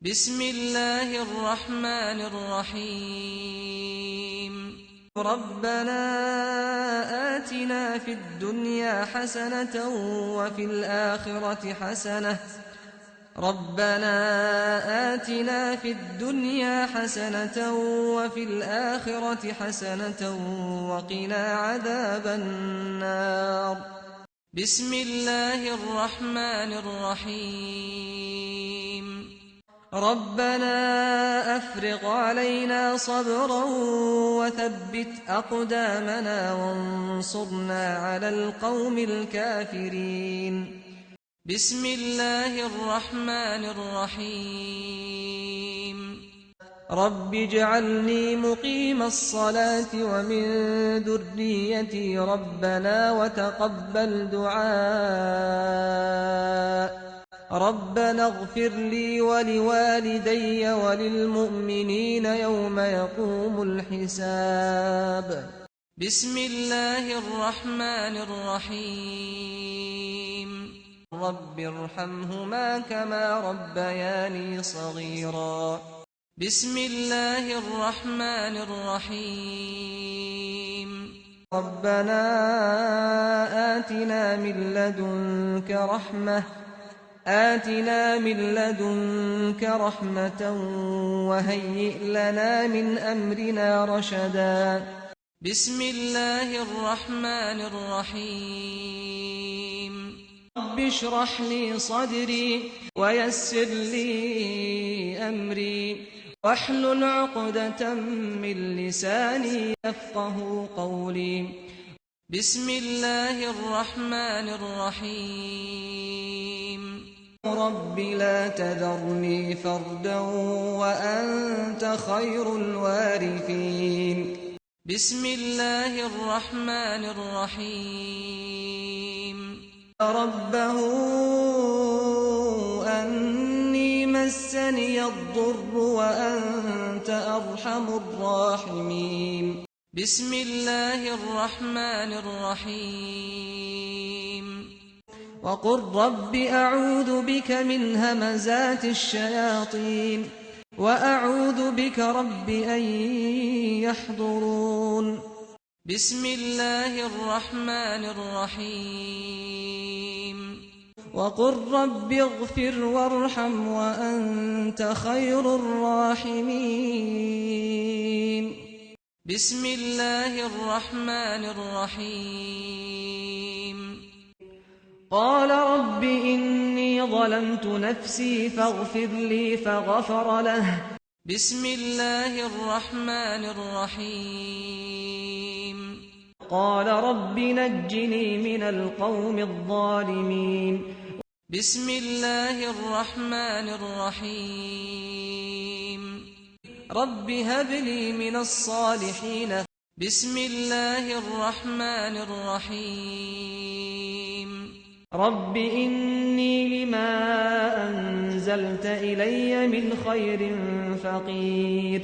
بسم الله الرحمن الرحيم ربنا آتنا في الدنيا حسنة وفي الآخرة حسنة ربنا آتنا في الدنيا حسنة وفي الآخرة حسنة وقنا عذاب النار بسم الله الرحمن الرحيم ربنا أفرغ علينا صبرا وثبت أقدامنا وانصرنا على القوم الكافرين بسم الله الرحمن الرحيم رب اجعلني مقيم الصلاة ومن ذريتي ربنا وتقبل دعاء ربنا اغفر لي ولوالدي وللمؤمنين يوم يقوم الحساب بسم الله الرحمن الرحيم رب ارحمهما كما ربياني صغيرا بسم الله الرحمن الرحيم ربنا آتنا من لدنك رحمة وهيئ لنا من أمرنا رشدا بسم الله الرحمن الرحيم رب اشرح لي صدري ويسر لي أمري واحلل عقدة من لساني يفقه قولي بسم الله الرحمن الرحيم رب لا تذرني فردا وأنت خير الوارثين بسم الله الرحمن الرحيم ربه أني مسني الضر وأنت أرحم الراحمين بسم الله الرحمن الرحيم وقل رب أعوذ بك من همزات الشياطين وأعوذ بك رب أن يحضرون بسم الله الرحمن الرحيم وقل رب اغفر وارحم وأنت خير الراحمين بسم الله الرحمن الرحيم قال رب إني ظلمت نفسي فاغفر لي فغفر له بسم الله الرحمن الرحيم قال رب نجني من القوم الظالمين بسم الله الرحمن الرحيم رب هب لي من الصالحين بسم الله الرحمن الرحيم رب إني لما أنزلت إلي من خير فقير